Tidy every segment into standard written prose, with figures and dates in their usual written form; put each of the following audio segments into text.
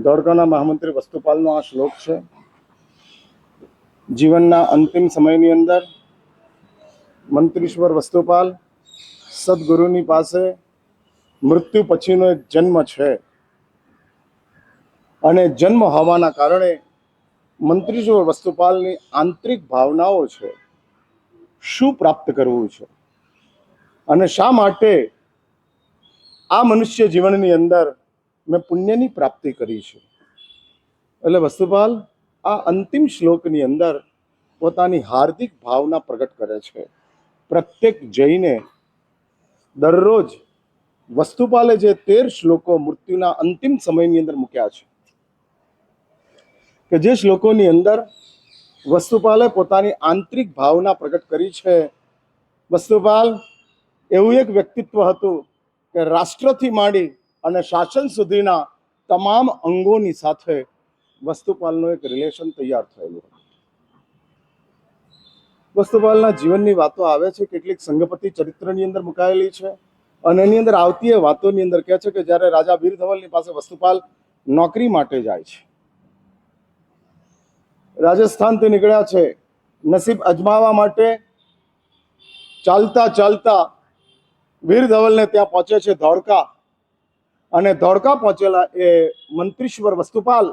ધોળકાના મહામંત્રી વસ્તુપાલનો આ શ્લોક છે. જીવનના અંતિમ સમયની અંદર મંત્રીશ્વર વસ્તુપાલ સદગુરુની પાસે મૃત્યુ પછીનો એક જન્મ છે અને જન્મ હોવાના કારણે મંત્રીશ્વર વસ્તુપાલની આંતરિક ભાવનાઓ છે, શું પ્રાપ્ત કરવું છે અને શા માટે આ મનુષ્ય જીવનની અંદર મેં પુણ્યની પ્રાપ્તિ કરી છે. એટલે વસ્તુપાલ આ અંતિમ શ્લોકની અંદર પોતાની હાર્દિક ભાવના પ્રગટ કરે છે. પ્રત્યેક જઈને દરરોજ વસ્તુપાલે જે 13 શ્લોકો મૃત્યુના અંતિમ સમયની અંદર મૂક્યા છે, કે જે શ્લોકોની અંદર વસ્તુપાલે પોતાની આંતરિક ભાવના પ્રગટ કરી છે. વસ્તુપાલ એવું એક વ્યક્તિત્વ હતું કે રાષ્ટ્રથી માંડી અને શાસન સુધીના તમામ અંગોની સાથે વસ્તુપાલનું એક રિલેશન તૈયાર થયેલું. વસ્તુપાલના જીવનની વાતો આવે છે, કેટલીક સંગપતિ ચરિત્રની અંદર મુકાયેલી છે અને એની અંદર આવતી એ વાતોની અંદર કહે છે કે જ્યારે રાજા વીર ધવલની પાસે વસ્તુપાલ નોકરી માટે જાય છે, રાજસ્થાનથી નીકળ્યા છે નસીબ અજમાવવા માટે, ચાલતા ચાલતા વીર ધવલને ત્યાં પહોંચે છે ધોળકા, અને ધોળકા પહોંચેલા એ મંત્રીશ્વર વસ્તુપાલ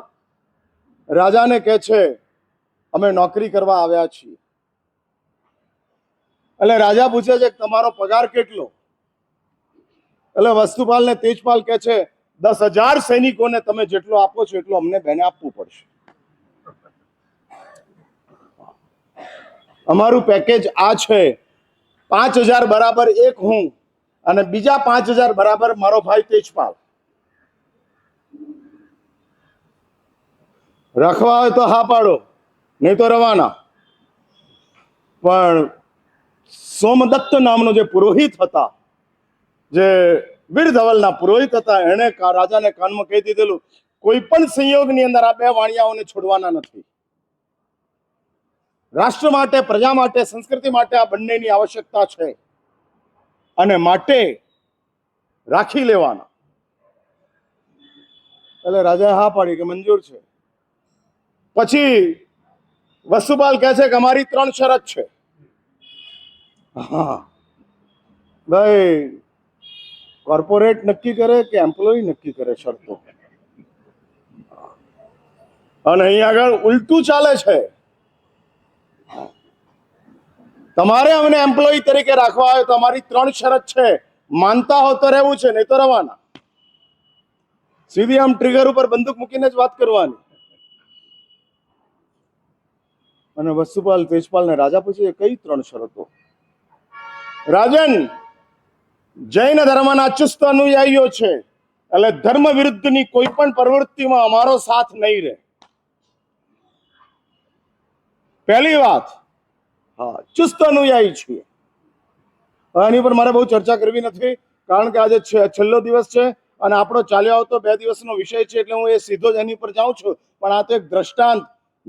રાજાને કહે છે અમે નોકરી કરવા આવ્યા છીએ. એટલે રાજા પૂછે છે તમારો પગાર કેટલો? એટલે વસ્તુપાલને તેજપાલ કહે છે 10,000 સૈનિકોને તમે જેટલો આપો છો એટલો અમને બેને આપવું પડશે. અમારું પેકેજ આ છે, 5,000 બરાબર એક હું અને બીજા 5,000 બરાબર મારો ભાઈ તેજપાલ. રખવા હોય તો હા પાડો, નહીં તો રવાના. પણ સોમદત્ત નામનો જે પુરોહિત હતા, જે વીર ધવલના પુરોહિત હતા, એણે રાજાને કાનમાં કહી દીધેલું કોઈ પણ સંયોગની અંદર આ બે વાણિયાઓને છોડવાના નથી. રાષ્ટ્ર માટે, પ્રજા માટે, સંસ્કૃતિ માટે આ બંનેની આવશ્યકતા છે અને માટે રાખી લેવાના. એટલે રાજાએ હા પાડી કે મંજૂર છે. પછી વસ્તુપાલ કહે છે કે અમારી 3 શરત છે. હા ભાઈ, કોર્પોરેટ નક્કી કરે કે એમ્પ્લોય નક્કી કરે શરતો? અને અહીં આગળ ઉલટું ચાલે છે. તમારે અમને એમ્પ્લોય તરીકે રાખવા હોય તો અમારી 3 શરત છે, માનતા હો તો રહેવું છે, નહીં તો રવાના. સીધી આમ ટ્રિગર ઉપર બંદૂક મૂકીને જ વાત કરવાની. અને વસ્તુપાલ તેજપાલને રાજા પૂછે કઈ 3 શરતો? રાજન, જૈન ધર્મના ચુસ્ત અનુયાયીઓ છે, એટલે ધર્મ વિરુદ્ધની કોઈ પણ પ્રવૃત્તિમાં અમારો સાથ નહીં રહે. પહેલી વાત, હા, ચુસ્ત અનુયાયી છીએ. આની પર મારે બહુ ચર્ચા કરવી નથી, કારણ કે આજે છેલ્લો દિવસ છે અને આપણો ચાલ્યો આવતો 2 દિવસનો વિષય છે, એટલે હું એ સીધો જ એની પર જાઉં છું. પણ આ તો એક દ્રષ્ટાંત,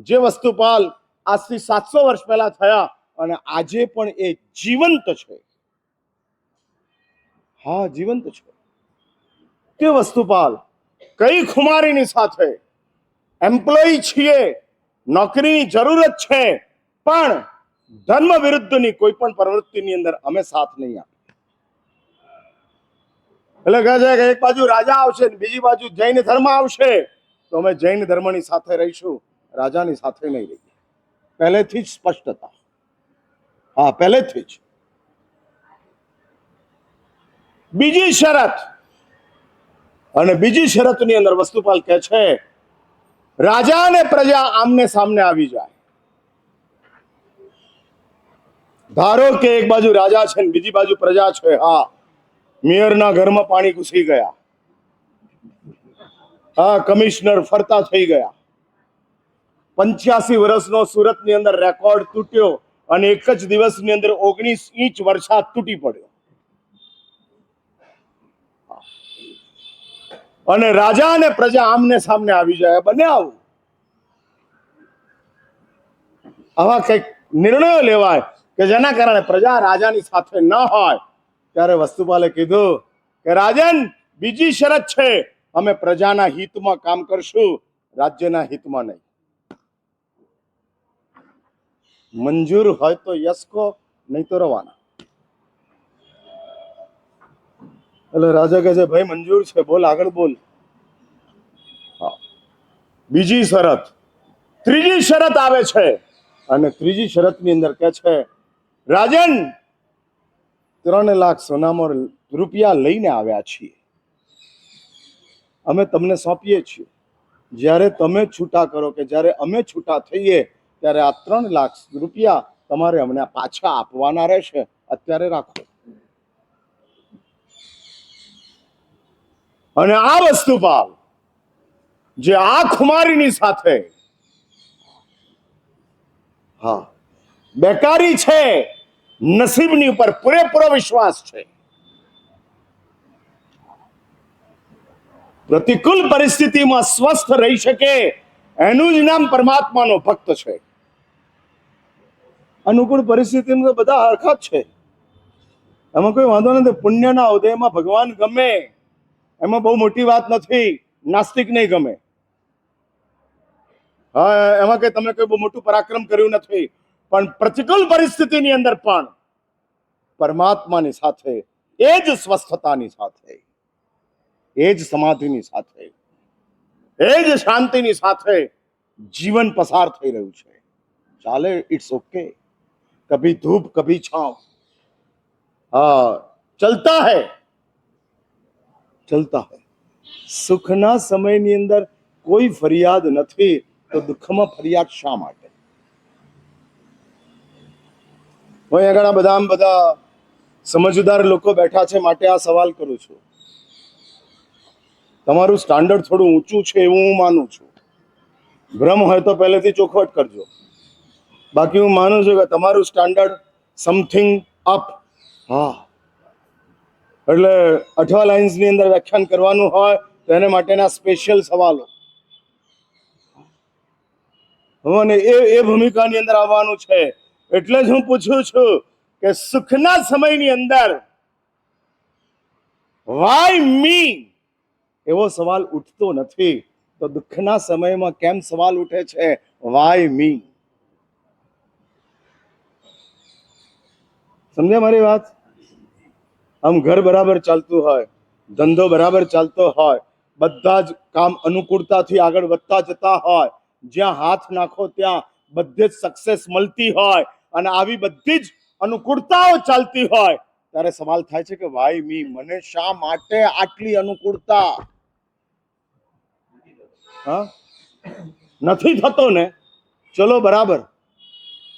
જે વસ્તુપાલ આજથી 700 વર્ષ પહેલા થયા અને આજે પણ એ જીવંત છે. હા, જીવંત છે. તે વસ્તુપાલ કઈ ખુમારીની સાથે એમ્પ્લોય છીએ, નોકરીની જરૂરત છે, પણ ધર્મ વિરુદ્ધની કોઈ પણ પ્રવૃત્તિની અંદર અમે સાથ નહીં આપીએ. એટલે કહે છે કે એક બાજુ રાજા આવશે ને બીજી બાજુ જૈન ધર્મ આવશે, તો અમે જૈન ધર્મની સાથે રહીશું, રાજાની સાથે નહીં રહીએ. પહેલેથી જ સ્પષ્ટ હતા. હા, પહેલેથી જ. બીજી શરત, અને બીજી શરતની અંદર વસ્તુપાલ કહે છે રાજા અને પ્રજા આમને સામને આવી જાય. ધારો કે એક બાજુ રાજા છે ને બીજી બાજુ પ્રજા છે. હા, મેયરના ઘરમાં પાણી ઘૂસી ગયા, હા, કમિશનર ફરતા થઈ ગયા, 85 વર્ષનો સુરતની અંદર રેકોર્ડ તૂટ્યો અને એક જ દિવસની અંદર 19 ઇંચ વરસાદ તૂટી પડ્યો. અને રાજા અને પ્રજા આમને સામને આવી જાય. બને આવા કઈક નિર્ણયો લેવાય કે જેના કારણે પ્રજા રાજાની સાથે ન હોય. ત્યારે વસ્તુપાલે કીધું કે રાજન, બીજી શરત છે, અમે પ્રજાના હિતમાં કામ કરશું, રાજ્યના હિતમાં નહીં. મંજૂર હોય તો યસ કહો, નહીં તો રવાના. એટલે રાજા કહે છે ભાઈ મંજૂર છે, બોલ આગળ બોલ. હા. બીજી શરત, ત્રીજી શરત આવે છે, અને ત્રીજી શરતની અંદર કહે છે રાજન 3 લાખ સોનામાં રૂપિયા લઈને આવ્યા છીએ, અમે તમને સોંપીએ છીએ. જ્યારે તમે છૂટા કરો કે જ્યારે અમે છૂટા થઈએ ત્યારે આ 3 લાખ રૂપિયા તમારે અમને પાછા આપવાના રહેશે. અત્યારે રાખો. અને આ વસ્તુપાલ જે આ ખુમારીની સાથે હા બેકારી છે, નસીબની ઉપર પૂરેપૂરો વિશ્વાસ છે, પ્રતિકૂળ પરિસ્થિતિમાં સ્વસ્થ રહી શકે એનું જ નામ પરમાત્માનો ભક્ત છે. અનુકૂળ પરિસ્થિતિમાં તો બધા હરખા જ છે, એમાં કોઈ વાંધો નથી. પુણ્યના ઉદયમાં ભગવાન ગમે, એમાં બહુ મોટી વાત નથી. નાસ્તિક નહીં ગમે, હા, એમાં કઈ તમે કોઈ બહુ મોટું પરાક્રમ કર્યું નથી, પણ પ્રતિકૂળ પરિસ્થિતિની અંદર પણ પરમાત્માની સાથે, એ જ સ્વસ્થતાની સાથે, એ જ સમાધિની સાથે, એ જ શાંતિની સાથે જીવન પસાર થઈ રહ્યું છે. ચાલે, ઇટ્સ ઓકે. કભી ધૂપ કભી છાંવ, હા, ચલતા હૈ, ચલતા હૈ. સુખના સમયની અંદર કોઈ ફરિયાદ નથી, તો દુઃખમાં ફરિયાદ શા માટે? હું આગળ બધા સમજદાર લોકો બેઠા છે, માટે આ સવાલ કરું છું. તમારું સ્ટાન્ડર્ડ થોડું ઊંચું છે એવું હું માનું છું. ભ્રમ હોય તો પહેલેથી ચોખવટ કરજો. બાકી હું માનું છું કે તમારું સ્ટાન્ડર્ડ સમથિંગ અપ. હા, એટલે 8 લાઇન્સની અંદર વ્યાખ્યાન કરવાનું હોય તો એને માટેના સ્પેશિયલ સવાલો, અને એ ભૂમિકાની અંદર આવવાનું છે. એટલે જ હું પૂછું છું કે સુખના સમયની અંદર વાય મી એવો સવાલ ઉઠતો નથી, તો દુઃખના સમયમાં કેમ સવાલ ઉઠે છે વાય મી? સમજ્યા મારી વાત? આમ ઘર બરાબર ચાલતું હોય, ધંધો બરાબર ચાલતો હોય, બધા જ કામ અનુકૂળતાથી આગળ વધતા જતા હોય, જ્યાં હાથ નાખો ત્યાં બધે જ સક્સેસ મળતી હોય, અને આવી બધી જ અનુકૂળતાઓ ચાલતી હોય, ત્યારે સવાલ થાય છે કે વાય મી, મને શા માટે આટલી અનુકૂળતા? હા, નથી થતો ને? ચલો બરાબર,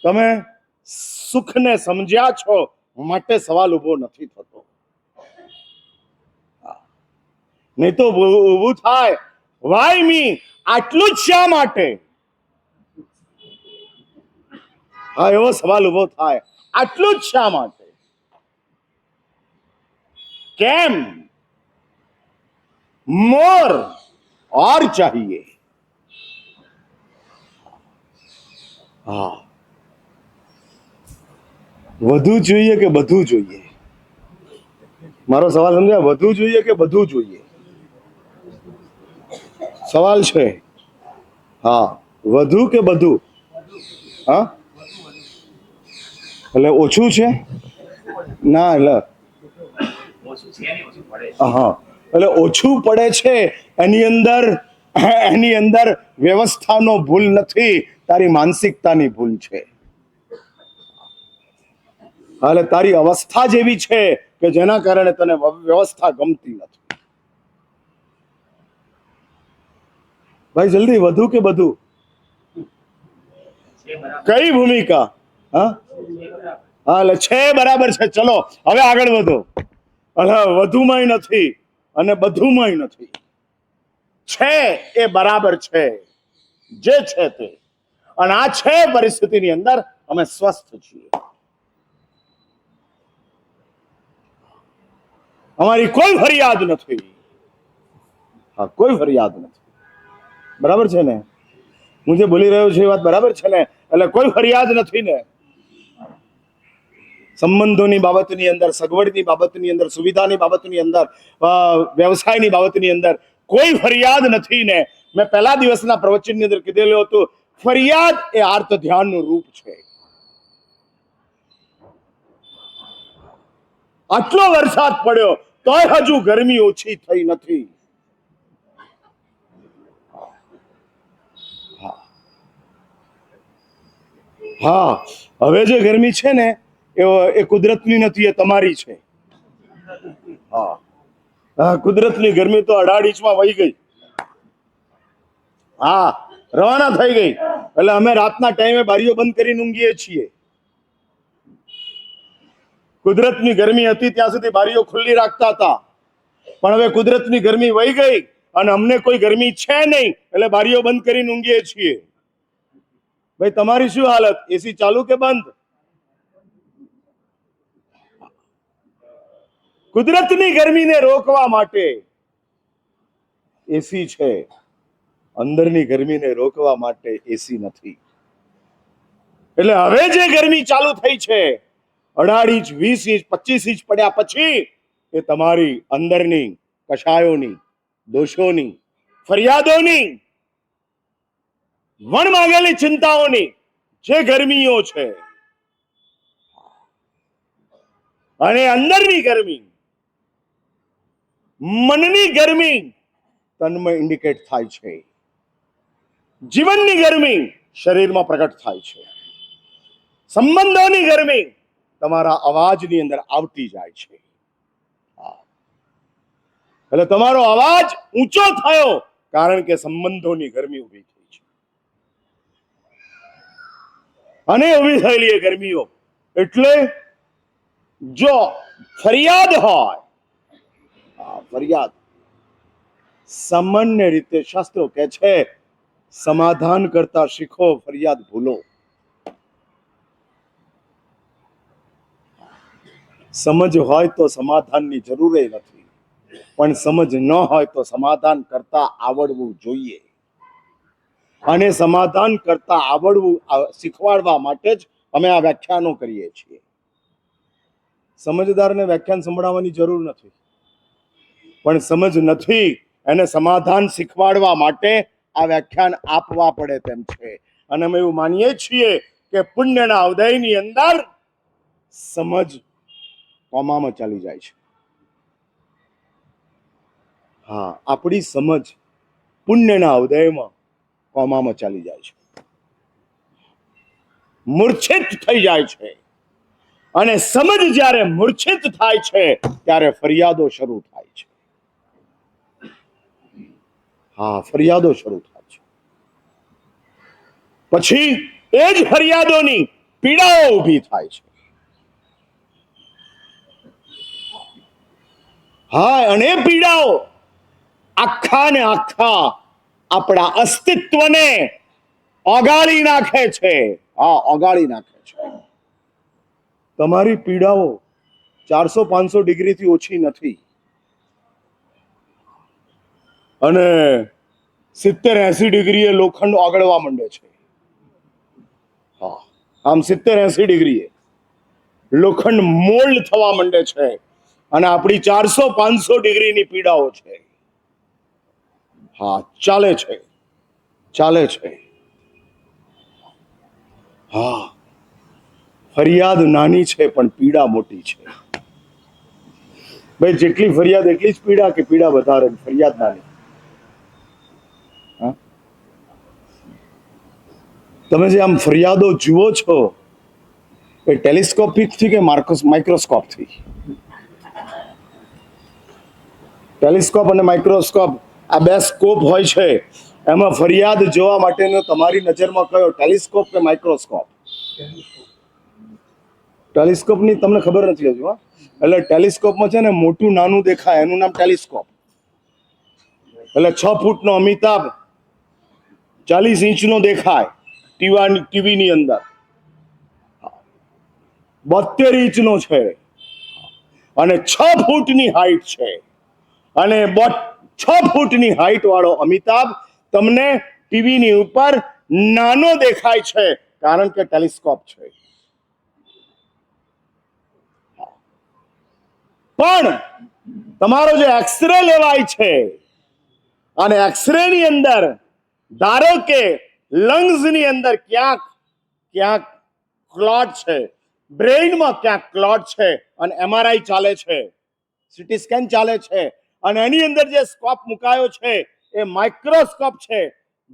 તમે સુખને સમજ્યા છો માટે સવાલ ઉભો નથી થતો. નહીં તો ઊભું થાય વાય મી, આટલું જ શા માટે? હા, એવો સવાલ ઉભો થાય, આટલું જ શા માટે? કેમ? મોર और चाहिए. હા, વધુ જોઈએ કે બધું જોઈએ? મારો સવાલ સમજ્યા? વધુ જોઈએ કે બધું જોઈએ? સવાલ છે. હા, વધુ કે બધું? હા, એટલે ઓછું છે ના, એટલે હા, એટલે ઓછું પડે છે. એની અંદર વ્યવસ્થાનો ભૂલ નથી, તારી માનસિકતાની ભૂલ છે. એટલે તારી અવસ્થા જેવી છે કે જેના કારણે તને વ્યવસ્થા ગમતી નથી. ભાઈ જલ્દી, વધુ કે બધું? કઈ ભૂમિકા? હા, એટલે છે બરાબર છે. ચલો હવે આગળ વધો. એટલે વધુમાંય નથી અને બધુંમાંય નથી, છે એ બરાબર છે, જે છે તે. અને આ છે પરિસ્થિતિની અંદર અમે સ્વસ્થ છીએ. અમારી કોઈ ફરિયાદ નથી. હા, કોઈ ફરિયાદ નથી. બરાબર છે ને? હું જે બોલી રહ્યો છું એ વાત બરાબર છે ને? એટલે કોઈ ફરિયાદ નથી ને? સંબંધોની બાબતની અંદર, સગવડની બાબતની અંદર, સુવિધાની બાબતની અંદર, વ્યવસાયની બાબતની અંદર કોઈ ફરિયાદ નથી ને. મેં પહેલા દિવસના પ્રવચનની અંદર કીધેલું હતું, ફરિયાદ એ આર્ત ધ્યાનનું રૂપ છે. આટલો વરસાદ પડ્યો તોય હજુ ગરમી ઓછી થઈ નથી. હા, હવે જે ગરમી છે ને એ કુદરતની નથી, એ તમારી છે. હા હા, કુદરતની ગરમી તો 18 ઇંચમાં વહી ગઈ. હા, રવાના થઈ ગઈ. એટલે અમે રાતના ટાઈમે બારીઓ બંધ કરીને ઊંઘીએ છીએ. કુદરતની ગરમી હતી ત્યાં સુધી બારીઓ ખુલ્લી રાખતા હતા, પણ હવે કુદરતની ગરમી વહી ગઈ અને અમને કોઈ ગરમી છે નહીં, એટલે બારીઓ બંધ કરીને ઊંઘીએ છીએ. ભાઈ, તમારી શું હાલત? એસી ચાલુ કે બંધ? કુદરતની ગરમીને રોકવા માટે એસી છે, અંદરની ગરમીને રોકવા માટે એસી નથી. એટલે હવે જે ગરમી ચાલુ થઈ છે, 18 ઇંચ, 20 ઇંચ, 25 ઇંચ પડ્યા પછી, એ તમારી અંદરની કશાયોની, દોષોની, ફરિયાદોની, વણ માંગેલી ચિંતાઓની જે ગરમીઓ છે, અને અંદરની ગરમી, મનની ગરમી તનમાં ઇન્ડિકેટ થાય છે. જીવનની ગરમી શરીરમાં પ્રગટ થાય છે. સંબંધોની ગરમી તમારા અવાજની અંદર આવતી જાય છે. એટલે તમારો અવાજ ઊંચો થયો કારણ કે સંબંધોની ગરમી ઊભી થઈ છે. અને ઊભી થયેલી એ ગરમીઓ એટલે જો ફરિયાદ હોય, ફરિયાદ સામાન્ય રીતે શાસ્ત્રો કહે છે, સમાધાન કરતા શીખો, ફરિયાદ ભૂલો. સમજ હોય તો સમાધાનની જરૂર નથી, પણ સમજ ન હોય તો સમાધાન કરતા આવડવું જોઈએ. અને સમાધાન કરતા આવડવું શીખવાડવા માટે જ અમે આ વ્યાખ્યાનો કરીએ છીએ. સમજદારને વ્યાખ્યાન સંભળાવવાની જરૂર નથી, પણ સમજ નથી એને સમાધાન શીખવાડવા માટે આ વ્યાખ્યાન આપવા પડે તેમ છે. અને અમે એવું માનીએ છીએ કે પુણ્યના ઉદયની અંદર સમજ કોમામાં ચાલી જાય છે. હા, આપણી સમજ પુણ્યના ઉદયમાં કોમામાં ચાલી જાય છે, મૂર્છિત થઈ જાય છે. અને સમજ જ્યારે મૂર્છિત થાય છે ત્યારે ફરિયાદો શરૂ થાય છે. હા, ફરિયાદો શરૂ થાય છે. પછી એ જ ફરિયાદોની પીડાઓ ઊભી થાય છે. હા, અને પીડાઓ આખા ને આખા આપણા અસ્તિત્વને ઓગાળી નાખે છે. હા, ઓગાળી નાખે છે. તમારી પીડાઓ 400-500 ડિગ્રીથી ઓછી નથી, અને 70-80 ડિગ્રીએ લોખંડ ઓગળવા માંડે છે. હા, આમ 70-80 ડિગ્રીએ લોખંડ મોલ્ડ થવા માંડે છે, અને આપણી 400-500 ડિગ્રીની પીડાઓ છે. હા, ચાલે છે, ચાલે છે. હા, ફરિયાદ નાની છે પણ પીડા મોટી છે. ભાઈ, જેટલી ફરિયાદ એટલી જ પીડા, કે પીડા વધારે ફરિયાદ નાની? તમે જે આમ ફરિયાદો જુઓ છો એ ટેલિસ્કોપિક થી કે માઇક્રોસ્કોપ થી? ટેલિસ્કોપ અને માઇક્રોસ્કોપ આ બે સ્કોપ હોય છે. એમાં ફરિયાદ જોવા માટેનો તમારી નજરમાં કયો, ટેલિસ્કોપ કે માઇક્રોસ્કોપ? ટેલિસ્કોપની તમને ખબર નથી હજુ? એટલે ટેલિસ્કોપમાં છે ને મોટું નાનું દેખાય, એનું નામ ટેલિસ્કોપ. એટલે 6 ફૂટનો અમિતાભ 40 ઇંચનો દેખાય ટીવીની અંદર, 72 ઇંચનો છે, અને 6 ફૂટની હાઈટ છે. અને 6 ફૂટની હાઈટ વાળો અમિતાભ તમને ટીવીની ઉપર નાનો દેખાય છે, કારણ કે ટેલિસ્કોપ છે. પણ તમારો જે એક્સરે લેવાય છે અને એક્સરે ની અંદર ધારો કે લંગ્સ ની અંદર ક્યાંક ક્લોટ છે, બ્રેઇનમાં ક્યાંક ક્લોટ છે અને MRI ચાલે છે, સીટી સ્કેન ચાલે છે અને એની અંદર જે સ્કોપ મુકાયો છે એ માઇક્રોસ્કોપ છે.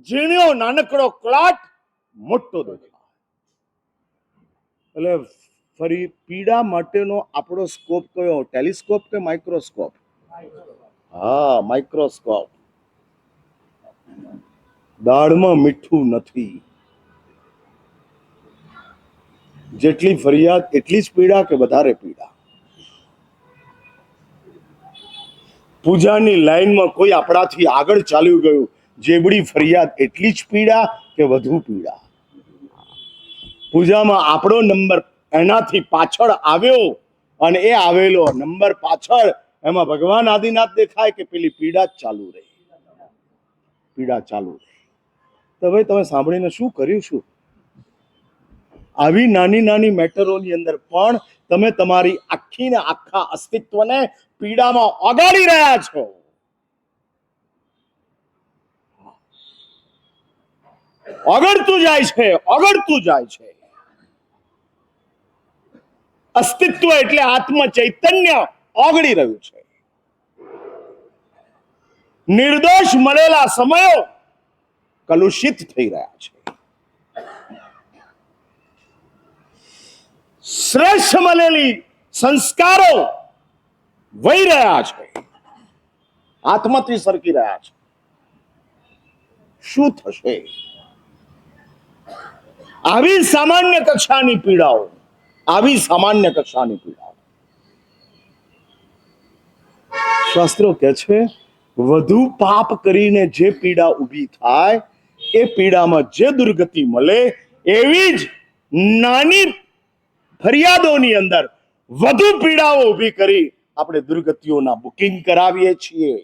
ઝીણો નાનકડો ક્લોટ મોટો દેખાય. એટલે ફરી પીડા માટેનો આપણો સ્કોપ કયો? ટેલિસ્કોપ કે માઇક્રોસ્કોપ? હા, માઇક્રોસ્કોપ. દાળમાં મીઠું નથી. જેટલી ફરિયાદ એટલી જ પીડા કે વધારે પીડા? પૂજાની લાઈનમાં કોઈ આપણાથી આગળ ચાલ્યું ગયું, જેવડી ફરિયાદ એટલી જ પીડા કે વધુ પીડા? પૂજામાં આપણો નંબર એનાથી પાછળ આવ્યો અને એ આવેલો નંબર પાછળ એમાં ભગવાન આદિનાથ દેખાય કે પેલી પીડા જ ચાલુ રહી? પીડા ચાલુ રહી. તો ભાઈ તમે સાંભળીને શું કર્યું? શું આવી નાની નાની મેટરોની અંદર પણ તમે તમારી આખી ને આખા અસ્તિત્વને પીડામાં ઓગાળી રહ્યા છો. ઓગળતું જાય છે. અસ્તિત્વ એટલે આત્મ ચૈતન્ય ઓગળી રહ્યું છે. નિર્દોષ મળેલા સમયો કલુષિત થઈ રહ્યા છે. શ્રેષ્ઠ મળેલી સંસ્કારો વહી રહ્યા છે, આત્માથી સરકી રહ્યા છે. શું થશે? આવી સામાન્ય કક્ષાની પીડાઓ, શાસ્ત્રો કહે છે વધુ પાપ કરીને જે પીડા ઊભી થાય એ પીડામાં જે દુર્ગતિ મળે એવી જ નાની ફરિયાદોની અંદર વધુ પીડાઓ ઊભી કરી આપણે દુર્ગતિઓના બુકિંગ કરાવીએ છીએ.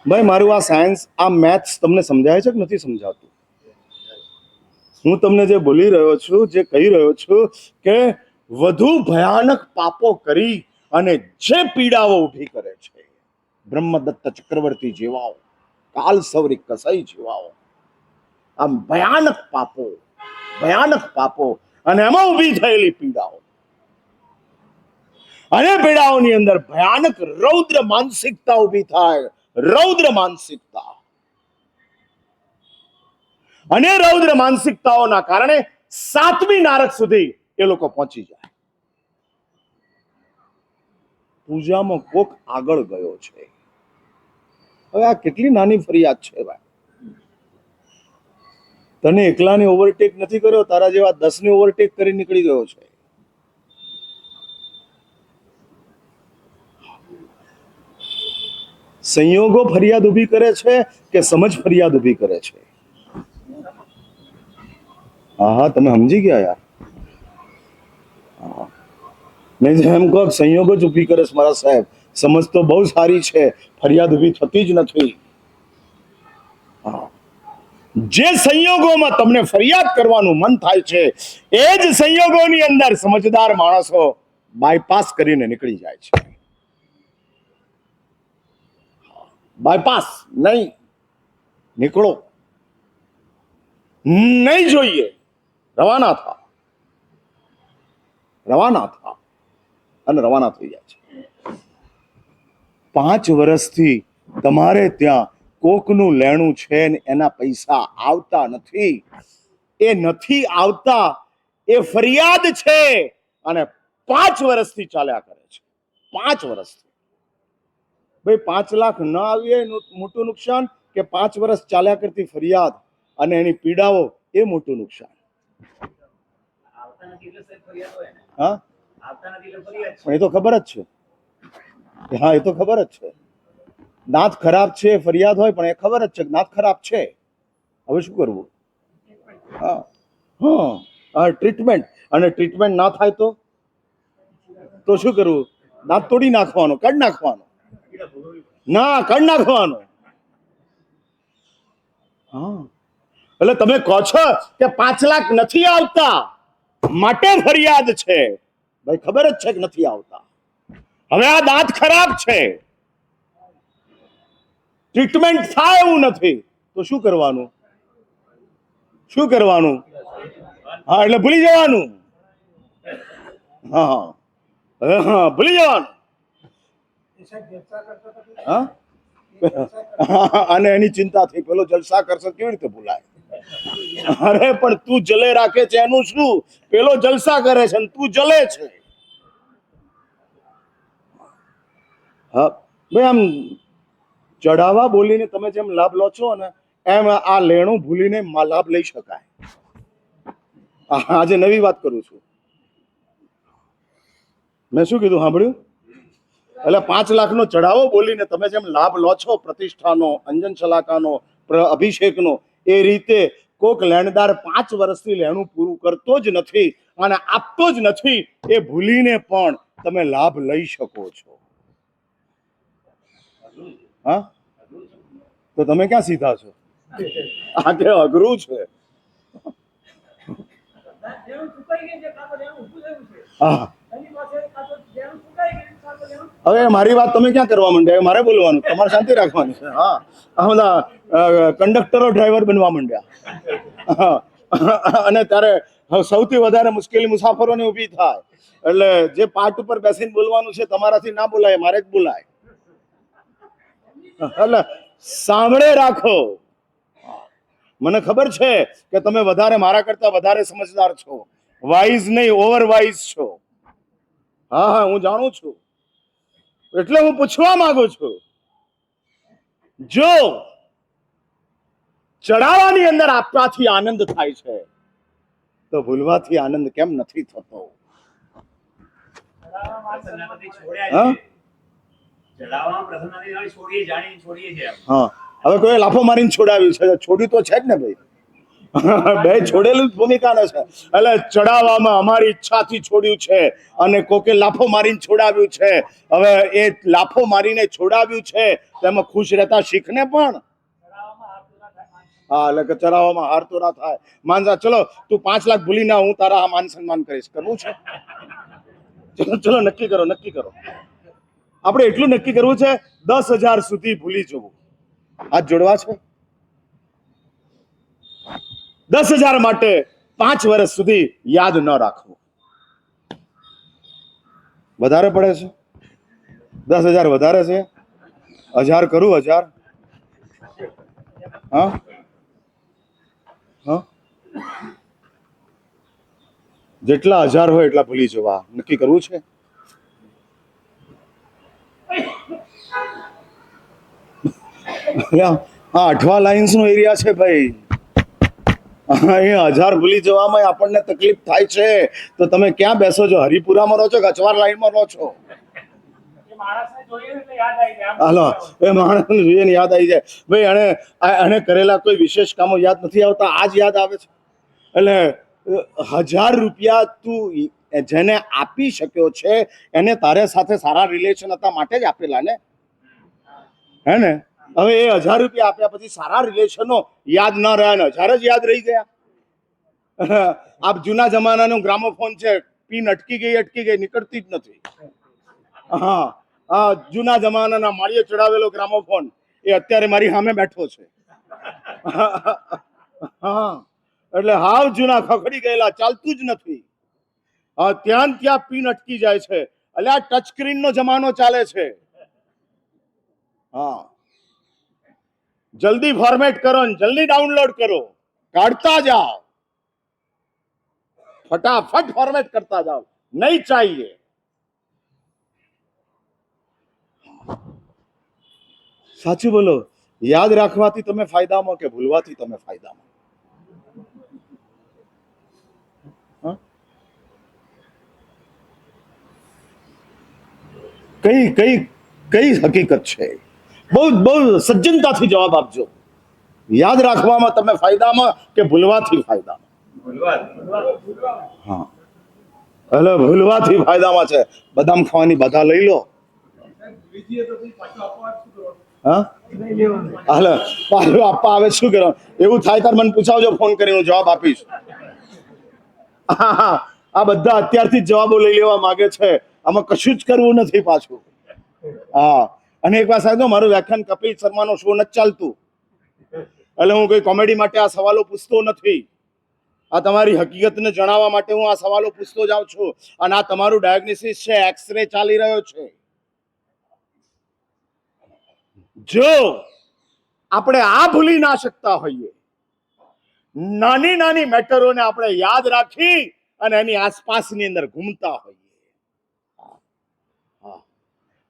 ભાઈ મારું આ સાયન્સ, આ મેથ્સ તમને સમજાય છે કે નથી સમજાતું? હું તમને જે બોલી રહ્યો છું, જે કહી રહ્યો છું કે વધુ ભયાનક પાપો કરી અને જે પીડાઓ ઊભી કરે છે, બ્રહ્મદત્ત ચક્રવર્તી જેવાઓ, કાલ સૌરી કસાઈ જેવાઓ, આમ ભયાનક પાપો અને એમાં ઊભી થયેલી પીડાઓ, અને પીડાઓની અંદર ભયાનક રૌદ્ર માનસિકતા ઊભી થાય. રૌદ્ર માનસિકતા, અને રૌદ્ર માનસિકતાઓના કારણે 7મી નારક સુધી એ લોકો પહોંચી જાય. પૂજામાં કોક આગળ ગયો છે. હવે આ કેટલી નાની ફરિયાદ છે ભાઈ. તને એકલાને ઓવરટેક નથી કર્યો, તારા જેવા 10 ને ઓવરટેક કરી નીકળી ગયો છે. સંયોગો ફરિયાદ ઊભી કરે છે કે સમજ ફરિયાદ ઊભી કરે છે? હા, તમે સમજી ગયા યાર. નહીં એમ કહો સંયોગો જ ઊભી કરે છે મારા સાહેબ, સમજ તો બહુ સારી છે, ફરિયાદ ઊભી થતી જ નથી. જે સંયોગોમાં તમને ફરિયાદ કરવાનું મન થાય છે એ જ સંયોગોની અંદર સમજદાર માણસો બાયપાસ કરીને નીકળી જાય છે. બાયપાસ નહીં, નીકળો, નહીં જોઈએ, રવાના થા અને રવાના થઈ જાય છે. 5 વર્ષથી તમારે ત્યાં કોકનું લેણું છે ને એના પૈસા આવતા નથી. એ નથી આવતા એ ફરિયાદ છે અને 5 વર્ષથી ચાલ્યા કરે છે. 5 વર્ષથી. ભાઈ 5 લાખ ન આવીએ મોટું નુકસાન કે 5 વર્ષ ચાલ્યા કરતી ફરિયાદ અને એની પીડાઓ એ મોટું નુકસાન? હા, એ તો ખબર જ છે. હા, એ તો ખબર જ છે. દાંત ખરાબ છે ફરિયાદ હોય પણ એ ખબર જ છે કે દાંત ખરાબ છે. હવે શું કરવું? ટ્રીટમેન્ટ, અને ટ્રીટમેન્ટ ના થાય તો શું કરવું? દાંત તોડી નાખવાનો, કાઢી નાખવાનો. કાઢી નાખવાનો. એટલે તમે કહો છો કે 5 લાખ નથી આવતા માટે ફરિયાદ છે. ભાઈ ખબર જ છે કે નથી આવતા. હવે આ દાંત ખરાબ છે, ટ્રીટમેન્ટ થાય એવું નથી, તો શું કરવાનું? શું કરવાનું? હા, એટલે ભૂલી જવાનું. હા હા, ભૂલી જવાનું. હા, અને એની ચિંતા થઈ, પેલો જલસા કરશે કેવી રીતે ભૂલાય? અરે પણ તું જલે રાખે છે એનું શું? પેલો જલસા કરે છે તું જલે છે. હા ભાઈ, આમ ચઢાવા બોલીને તમે જેમ લાભ લો છો ને, એમ આ લેણું ભૂલીને લાભ લઈ શકાય. આજે નવી વાત કરું છું. મેં શું કીધું સાંભળ્યું? એટલે 5 લાખનો ચઢાવો બોલીને તમે જેમ લાભ લો છો પ્રતિષ્ઠાનો, અંજન શલાકાનો, અભિષેકનો, એ રીતે કોક લેણદાર 5 વર્ષથી લેણું પૂરું કરતો જ નથી અને આપતો જ નથી, એ ભૂલીને પણ તમે લાભ લઈ શકો છો. હા, તો તમે ક્યાં સીધા છો? આ કે અઘરું છે. હા, હવે મારી વાત તમે ક્યાં કરવા માંડ્યા? મારે બોલવાનું, તમારે શાંતિ રાખવાની છે. હા, આ બધા કંડક્ટરો ડ્રાઈવર બનવા માંડ્યા. અને ત્યારે સૌથી વધારે મુશ્કેલી મુસાફરોને ઊભી થાય, એટલે જે પાર્ટ ઉપર બેસીને બોલવાનું છે તમારાથી ના બોલાય, મારે જ બોલાય. એટલે સાંભળે રાખો. મને ખબર છે કે તમે વધારે, મારા કરતા વધારે સમજદાર છો, વાઇઝ નહીં ઓવર વાઇઝ છો. હા હા, હું જાણું છું. એટલે હું પૂછવા માંગુ છું, જો ચડાવવાની અંદર આપવાથી આનંદ થાય છે, તો ભૂલવાથી આનંદ કેમ નથી થતો? હા, હવે કોઈ લાફો મારીને છોડાવ્યું છે, છોડ્યું તો છે જ ને ભાઈ. બે છોડેલું જ ભૂમિકા છે. એટલે ચડાવવામાં અમારી ઈચ્છાથી છોડ્યું છે અને કોકે લાફો મારીને છોડાવ્યું છે. હવે એ લાફો મારીને છોડાવ્યું છે તેમાં ખુશ રહેતા શીખને પણ. હા, એટલે કે ચડાવવામાં હાર તો ના થાય. માનસા, ચલો તું 5 લાખ ભૂલી ના, હું તારા માન સન્માન કરીશ. કરવું છે? ચલો ચલો, નક્કી કરો, નક્કી કરો. આપણે એટલું નક્કી કરવું છે, 10,000 સુધી ભૂલી જવું. હાથ જોડવા છે. 10,000 માટે 5 વર્ષ સુધી યાદ ન રાખવું. વધારે પડે છે? 10,000 વધારે છે? 1,000 કરું? 1,000? હા હા, જેટલા 1,000 હોય એટલા ભૂલી જવા. નક્કી કરવું છે? હા, 8 લાઇન્સ નો એરિયા છે ભાઈ. અહીંયા 1,000 ભૂલી જવામાં આપણને તકલીફ થાય છે, તો તમે ક્યાં બેસો છો? હરિપુરામાં રહો છો કે અચવાર લાઈનમાં રહો છો? હાલો, એ માણસને જોઈને યાદ આવી જાય ભાઈ. એને કરેલા કોઈ વિશેષ કામો યાદ નથી આવતા, આજ યાદ આવે છે. એટલે 1,000 રૂપિયા તું જેને આપી શક્યો છે, એને તારે સાથે સારા રિલેશન હતા માટે જ આપેલા ને, હે ને? હવે એ 1,000 રૂપિયા આપ્યા પછી સારા રિલેશનો યાદ ના રહ્યા ને 1,000 જ યાદ રહી ગયા. આપ જૂના જમાનાનું ગ્રામોફોન છે, પિન અટકી ગઈ, નીકળતી જ નથી. હા, જૂના જમાનાના માળીએ ચડાવેલો ગ્રામોફોન એ અત્યારે મારી સામે બેઠો છે. હા, એટલે હાવ જૂના, ખખડી ગયેલા, ચાલતું જ નથી. ત્યાં પિન અટકી જાય છે. એટલે આ ટચ સ્ક્રીન નો જમાનો ચાલે છે. હા, જલ્દી ફોર્મેટ કરો ને જલ્દી ડાઉનલોડ કરો, કાઢતા જાઓ, ફટાફટ ફોર્મેટ કરતા જાઓ. નહીં ચાહીએ. સાચું બોલો, યાદ રાખવાથી તમે ફાયદામાં કે ભૂલવાથી તમે ફાયદામાં? કઈ કઈ કઈ હકીકત છે? બહુ બહુ સજ્જનતાથી જવાબ આપજો. યાદ રાખવામાં તમે ફાયદામાં કે ભૂલવાથી ફાયદામાં? હા, એટલે ભૂલવાથી ફાયદામાં છે. બદામ ખાવાની બાધા લઈ લો. હા, હાલે પાછું આપવા આવે શું કરવાનું? એવું થાય તાર મને પૂછાવજો ફોન કરીને, હું જવાબ આપીશ. આ બધા અત્યારથી જ જવાબો લઈ લેવા માંગે છે. આમાં કશું જ કરવું નથી પાછું. હા, અને એક વાર સાહેબ મારું વ્યાખ્યાન કપિલ શર્માનો શો નથી ચાલતું, એટલે હું કોઈ કોમેડી માટે આ સવાલો પૂછતો નથી. આ તમારી હકીકતને જણાવવા માટે હું આ સવાલો પૂછતો જાઉં છું. અને આ તમારું ડાયગ્નોસિસ છે, એક્સરે ચાલી રહ્યો છે. જો આપણે આ ભૂલી ના શકતા હોઈએ, નાની નાની મેટરોને આપણે યાદ રાખી અને એની આસપાસની અંદર ઘૂમતા હોઈએ,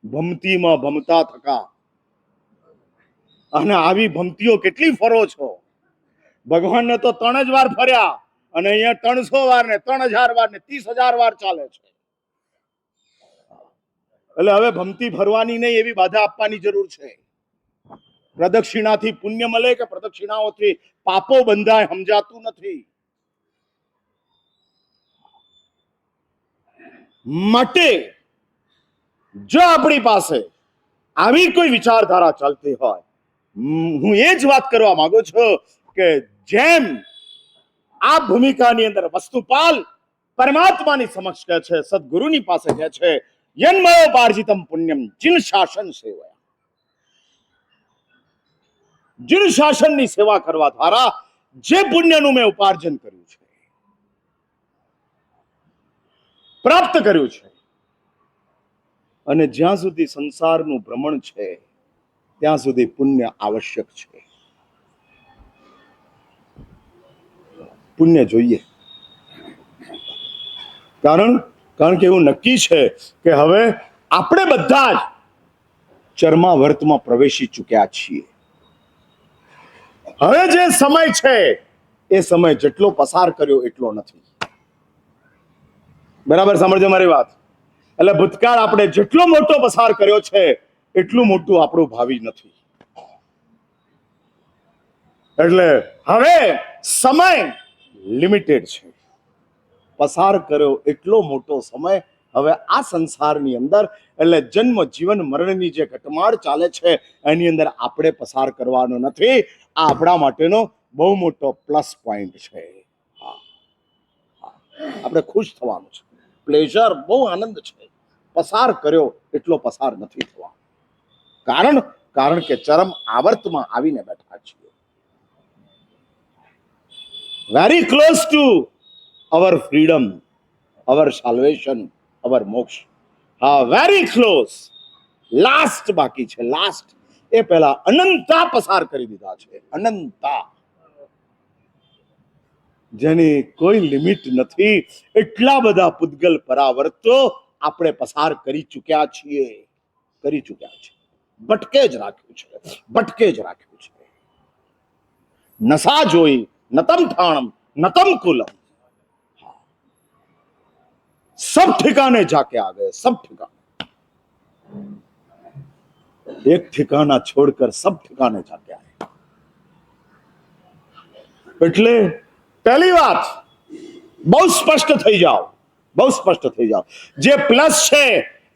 ભમતીમાં ભમતા થકા, અને આવી ભમતીઓ કેટલી ફરો છો? ભગવાનને તો 3 જ વાર ફર્યા અને અહીંયા 300 વાર ને 3000 વાર ને 30,000 વાર ચાલે છે. એટલે હવે ભમતી ફરવાની નહીં એવી બાધા આપવાની જરૂર છે. પ્રદક્ષિણાથી પુણ્ય મળે કે પ્રદક્ષિણાઓથી પાપો બંધાય સમજાતું નથી. માટે જો આપણી પાસે આવી કોઈ વિચારધારા ચાલતી હોય, હું એ જ વાત કરવા માંગુ છું કે જેમ આ ભૂમિકાની અંદર વસ્તુપાલ પરમાત્માની સમક્ષ કહે છે, સદગુરુની પાસે કહે છે, યન્મયોપાર્જિતમ પુણ્યમ જીન શાસન સેવા, જીન શાસનની સેવા કરવા દ્વારા જે પુણ્યનું મેં ઉપાર્જન કર્યું છે, પ્રાપ્ત કર્યું છે, અને જ્યાં સુધી સંસારનું ભ્રમણ છે ત્યાં સુધી પુણ્ય આવશ્યક છે. પુણ્ય જોઈએ. કારણ કે એવું નક્કી છે કે હવે આપણે બધા જ ચરમાવર્તમાં પ્રવેશી ચૂક્યા છીએ. હવે જે સમય છે એ સમય જેટલો પસાર કર્યો એટલો નથી. બરાબર સમજજો મારી વાત. એટલે ભૂતકાળ આપણે જેટલો મોટો પસાર કર્યો છે એટલું મોટું આપણું ભાવિ નથી. એટલે હવે સમય લિમિટેડ છે. પસાર કર્યો એટલો મોટો સમય હવે આ સંસારની અંદર, એટલે જન્મ જીવન મરણની જે ઘટમાળ ચાલે છે એની અંદર આપણે પસાર કરવાનો નથી. આ આપણા માટેનો બહુ મોટો પ્લસ પોઈન્ટ છે. આપણે ખુશ થવાનું છે. પ્લેઝર, બહુ આનંદ છે. પસાર કર્યો એટલો પસાર નથી થવાનો. કારણ કે ચરમ આવર્તમાં આવીને બેઠા છીએ. Very close to our freedom, our salvation, our moksha. હા, વેરી ક્લોઝ. લાસ્ટ બાકી છે, લાસ્ટ. એ પહેલા અનંતા પસાર કરી દીધા છે. અનંતા, જેની કોઈ લિમિટ નથી. એટલા બધા પૂતગલ પરાવર્તો આપણે પસાર કરી ચૂક્યા છીએ. ભટકે જ રાખ્યું છે. નશા જોઈ નતમ ઠાણમ નતમ કુલમ, सब ठिकाने जाके आ गए, सब ठिकाने. एक ठिकाना छोड़कर सब ठिकाने जाके आए. એટલે પહેલી વાત બહુ સ્પષ્ટ થઈ જાઓ. જે પ્લસ છે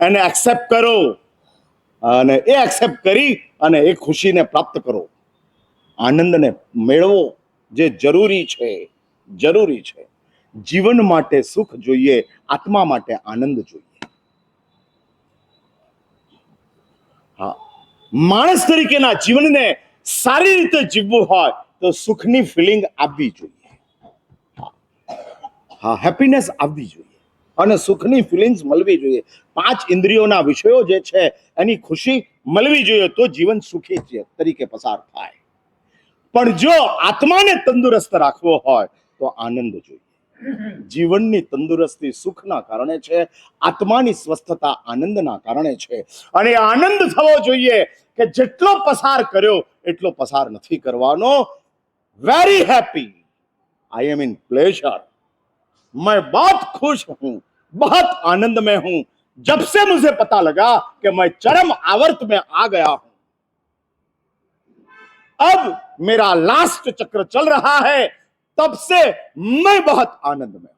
એને એક્સેપ્ટ કરો, અને એ એક્સેપ્ટ કરી અને એ ખુશીને પ્રાપ્ત કરો. આનંદને મેળવો, જે જરૂરી છે. જીવન માટે સુખ જોઈએ, આત્મા માટે આનંદ જોઈએ. હા, માણસ તરીકેના જીવનને સારી રીતે જીવવું હોય તો સુખની ફિલિંગ આવવી જોઈએ. હા, હેપીનેસ આવવી જોઈએ અને સુખની ફિલિંગ્સ મળવી જોઈએ. 5 ઇન્દ્રિયોના વિષયો જે છે એની ખુશી મળવી જોઈએ તો જીવન સુખી તરીકે પસાર થાય. પણ જો આત્માને તંદુરસ્ત રાખવો હોય તો આનંદ જોઈએ. જીવનની તંદુરસ્તી સુખના કારણે છે, આત્માની સ્વસ્થતા આનંદના કારણે છે. અને આનંદ થવો જોઈએ કે જેટલો પસાર કર્યો એટલો પસાર નથી કરવાનો. Very happy, I am in pleasure, मैं बहुत खुश हूं, बहुत आनंद में हूं. जब से मुझे पता लगा कि मैं चरम आवर्त में आ गया हूं, अब मेरा लास्ट चक्र चल रहा है, तब से मैं बहुत आनंद में.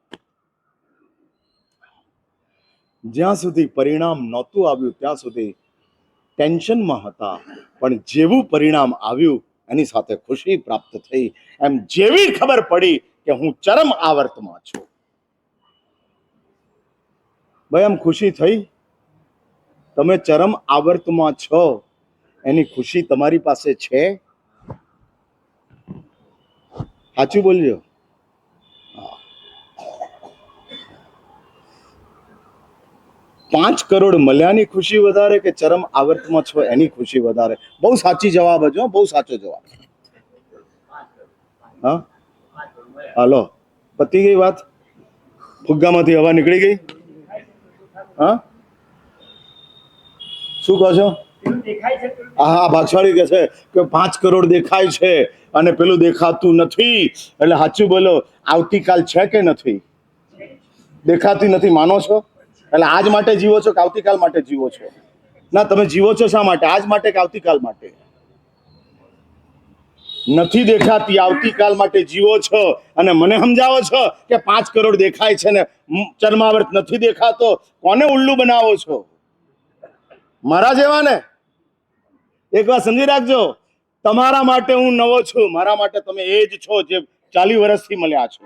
જ્યાં સુધી પરિણામ નહોતું આવ્યું ત્યાં સુધી ટેન્શનમાં હતા, પણ જેવું પરિણામ આવ્યું એની સાથે ખુશી પ્રાપ્ત થઈ. એમ જેવી ખબર પડી કે હું ચરમ આવર્તમાં છું, ભાઈ આમ ખુશી થઈ? તમે ચરમ આવર્તમાં છો, એની ખુશી તમારી પાસે છે? સાચું બોલજો. 5 કરોડ મળ્યાની ખુશી વધારે કે ચરમ આવર્તમાં છો એની ખુશી વધારે? બહુ સાચી જવાબ હજો, બહુ સાચો જવાબ. હા, હાલો, પતી ગઈ વાત? ફુગ્ગામાંથી હવા નીકળી ગઈ? હા, શું કહો છો? હા, ભાગશાળી કે છે કે 5 કરોડ દેખાય છે અને પેલું દેખાતું નથી. એટલે સાચું બોલો, આવતીકાલ છે કે નથી? દેખાતી નથી, માનો છો? એટલે આજ માટે જીવો છો કે આવતીકાલ માટે જીવો છો? ના, તમે જીવો છો શા માટે? આજ માટે કે આવતીકાલ માટે? નથી દેખાતી, આવતીકાલ માટે જીવો છો. અને મને સમજાવો છો કે 5 કરોડ દેખાય છે ને ચરમાવર્ત નથી દેખાતો. કોને ઉલ્લુ બનાવો છો? મારા જેવા ને. એક વાત સમજી રાખજો, તમારા માટે હું નવો છું, મારા માટે તમે એ જ છો જે 40 વર્ષથી મળ્યા છો.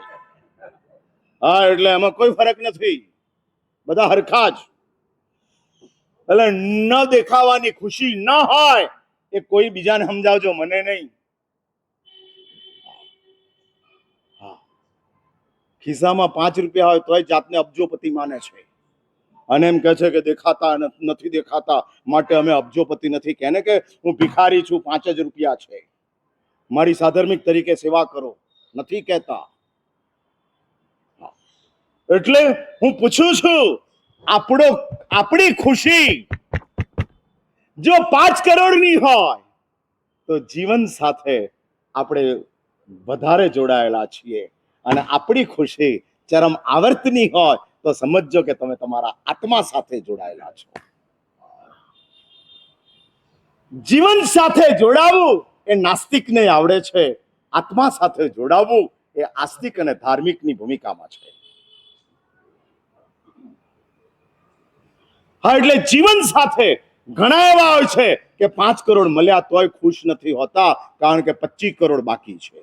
હા, એટલે એમાં કોઈ ફરક નથી, બધા હરખા જ. એટલે ન દેખાવાની ખુશી ન હોય એ કોઈ બીજાને સમજાવજો, મને નહીં. ખિસ્સામાં 5 રૂપિયા હોય તોય જાતને અબજોપતિ માને છે અને એમ કહે છે કે દેખાતા નથી દેખાતા માટે અમે અબજોપતિ નથી. કેને કે હું ભિખારી છું, 5 જ રૂપિયા છે, મારી સાધર્મિક તરીકે સેવા કરો, નથી કહેતા. એટલે હું પૂછું છું, આપણી ખુશી જો 5 કરોડની હોય તો જીવન સાથે આપણે વધારે જોડાયેલા છીએ, અને આપણી ખુશી ચરમ આવર્તની હોય તો સમજજો કે તમે તમારા આત્મા સાથે જોડાયેલા છો. જીવન સાથે જોડાવું એ નાસ્તિકને આવડે છે, આત્મા સાથે જોડાવું એ આસ્તિક અને ધાર્મિકની ભૂમિકામાં છે. હા, એટલે જીવન સાથે ઘણા એવા હોય છે કે 5 કરોડ મળ્યા તોય ખુશ નથી હોતા, કારણ કે 25 કરોડ બાકી છે.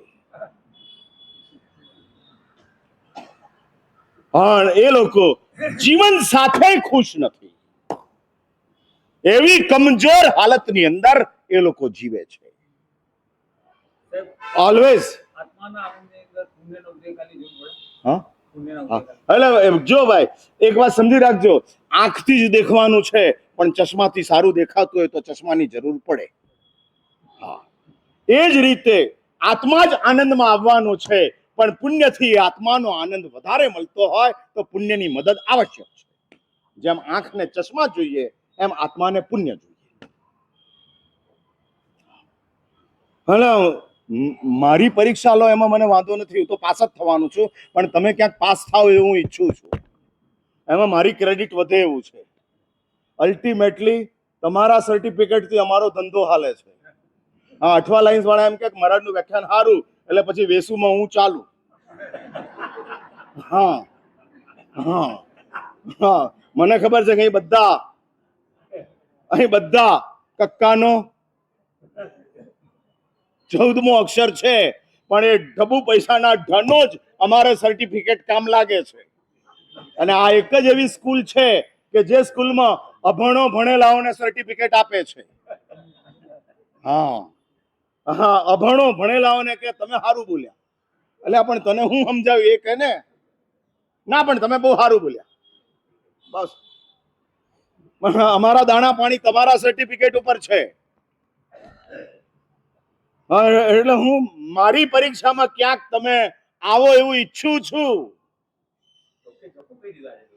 પણ એ લોકો જીવન સાથે ખુશ નથી. એવી કમજોર હાલતની અંદર એ લોકો જીવે છે. ઓલવેઝ. હા, એટલે જો ભાઈ એક વાત સમજી રાખજો, આંખથી જ દેખવાનું છે પણ ચશ્માથી સારું દેખાતું હોય તો ચશ્માની જરૂર પડે. હા, એ જ રીતે આત્મા જ આનંદમાં આવવાનો છે, પણ પુણ્યથી આત્માનો આનંદ વધારે મળતો હોય તો પુણ્યની મદદ આવશ્યક છે. જેમ આંખને ચશ્મા જોઈએ એમ આત્માને પુણ્ય જોઈએ. હલો, મારી પરીક્ષા લો એમાં મને વાંધો નથી, હું તો પાસ જ થવાનું છું, પણ તમે ક્યાંક પાસ થાવ એવું હું ઈચ્છું છું. એમાં મારી ક્રેડિટ વધે એવું છે. અલ્ટિમેટલી તમારા સર્ટિફિકેટથી અમારો ધંધો હાલે છે. હા, 8 લાઈન્સ વાળા એમ કે મહારાજનું વ્યાખ્યાન સારું એટલે પછી વેસુમાં હું ચાલુ. હા હા હા, મને ખબર છે કે અહીં બધા કક્કાનો 14મો અક્ષર છે, પણ એ ઢબુ પૈસાના ઢનો જ અમારે સર્ટિફિકેટ કામ લાગે છે. અને આ એક જ એવી સ્કૂલ છે કે જે સ્કૂલમાં અભણો ભણેલાઓને સર્ટિફિકેટ આપે છે. હા હા, અભણો ભણેલાઓને કે તમે સારું બોલ્યા, એટલે પણ તને હું સમજાવ્યું એ કે ને, ના પણ તમે બહુ સારું બોલ્યા, બસ. અમારા દાણા પાણી તમારા સર્ટિફિકેટ ઉપર છે. એટલે હું મારી પરીક્ષામાં ક્યાંક તમે આવો એવું ઈચ્છું છું.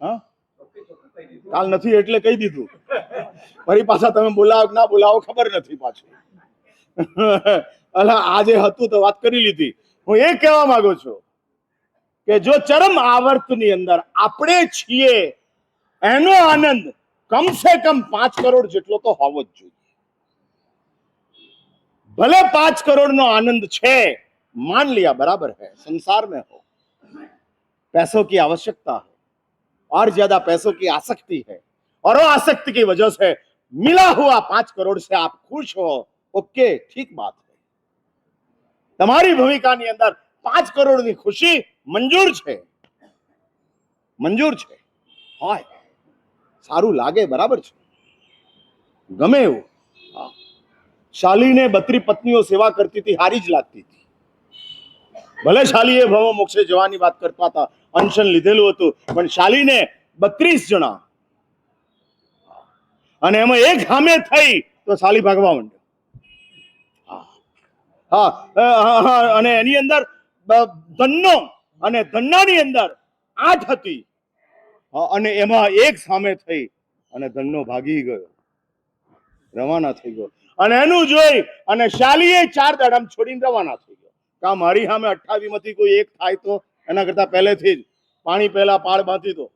હા, કાલ નથી એટલે કહી દીધું. ફરી પાછા તમે બોલાવો ના બોલાવો ખબર નથી પાછું. આજે હતું તો વાત કરી લીધી. હું એ કહેવા માંગુ છું કે જો ચરમ આવર્તની અંદર આપણે છીએ એનો આનંદ કમસે કમ 5 કરોડ જેટલો તો હોવો જ જોઈએ. भले 5 करोड़ नो आनंद छे, मान लिया बराबर है, संसार में हो, पैसों की आवश्यकता है और ज्यादा पैसों की आसक्ति है, और वो आसक्ति की वजह से मिला हुआ 5 करोड़ से आप खुश हो, ओके, ठीक बात है. तुम्हारी भूमिका ની અંદર 5 करोड़ ની ખુશી મંજૂર છે, મંજૂર છે. હોય સારું લાગે, બરાબર છે, ગમે એવું. હા. શાલીને 32 પત્નીઓ સેવા કરતી હતી, હારી જ લાગતી હતી. ભલે શાલીએ ભવ મોક્ષે જવાની વાત કરતા હતા, અનશન લીધેલું હતું, પણ શાલીને 32 જણા, અને એમાં એક સામે થઈ તો શાલી ભાગવા માંડ્યો. હા, અને એની અંદર ધન્નો, અને ધન્નાની અંદર 8 હતી, અને એમાં એક સામે થઈ અને ધન્નો ભાગી ગયો, રવાના થઈ ગયો. અને એનું જોઈ અને શાલીએ 4 દાડામ છોડીને રવાના થઈ ગયો. કા મારી સામે 28 માંથી કોઈ એક થાય તો એના કરતા પહેલેથી જ પાણી પહેલા પાળ બાંધી દો.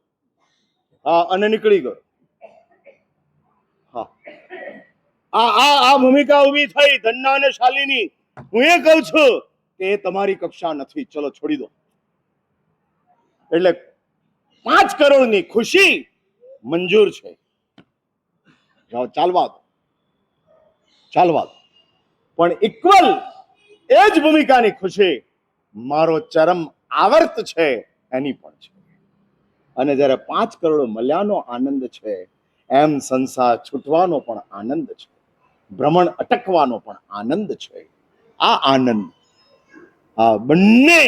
હા, અને નીકળી ગયો. હા, આ ભૂમિકા ઉભી થઈ ધન્ના અને શાલીની. હું એ કહું છું કે એ તમારી કક્ષા નથી, ચલો છોડી દો. એટલે 5 કરોડની ખુશી મંજૂર છે, જાઓ, ચાલવા દો. પણ ઇક્વલ એ જ ભૂમિકાની ખુશી મારો ચરમ આવર્ત છે એની પણ છે. અને જ્યારે 5 કરોડ મળ્યાનો આનંદ છે, એમ સંસાર છૂટવાનો પણ આનંદ છે, ભ્રમણ અટકવાનો પણ આનંદ છે. આ આનંદ આ બંને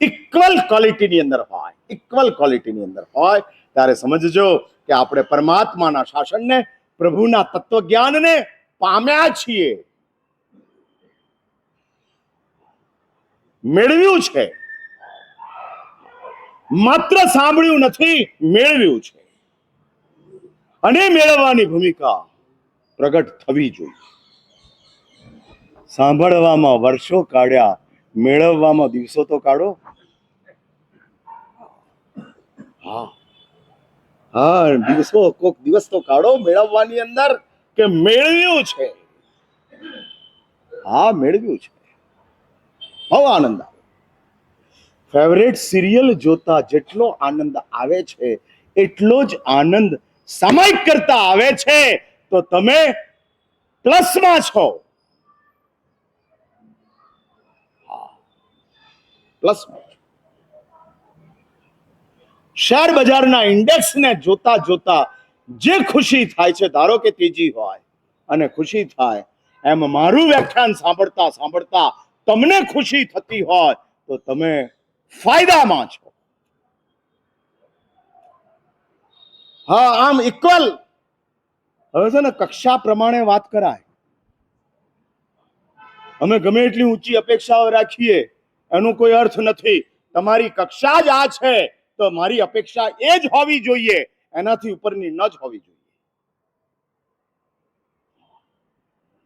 ઇક્વલ ક્વોલિટીની અંદર હોય ત્યારે સમજજો કે આપણે પરમાત્માના શાસનને, પ્રભુના તત્વજ્ઞાનને પામ્યા છીએ, મેળવ્યું છે. માત્ર સાંભળ્યું નથી, મેળવ્યું છે. અને મેળવવાની ભૂમિકા પ્રગટ થવી જોઈએ. સાંભળવામાં વર્ષો કાઢ્યા, મેળવવામાં દિવસો તો કાઢો. કોક દિવસ તો કાઢો મેળવવાની અંદર, કે મેળવ્યું છે. હા, મેળવ્યું છે. બહુ આનંદ આવે. ફેવરેટ સિરિયલ જોતા જેટલો આનંદ આવે છે, એટલો જ આનંદ સામાયિક કરતા આવે છે. તો તમે પ્લસમાં છો. પ્લસમાં. શેર બજારના ઇન્ડેક્સને જોતા જોતા જે ખુશી થાય છે, ધારો કે તેજી હોય અને ખુશી થાય, એમ મારું વ્યાખ્યાન સાંભળતા સાંભળતા તમને ખુશી થતી હોય તો તમે ફાયદામાં છો. હા, આમ ઇક્વલ. હવે છે ને, કક્ષા પ્રમાણે વાત કરાય. અમે ગમે એટલી ઊંચી અપેક્ષાઓ રાખીએ, એનો કોઈ અર્થ નથી. તમારી કક્ષા જ આ છે, તો મારી અપેક્ષા એ જ હોવી જોઈએ, એનાથી ઉપરની ન જ હોવી જોઈએ.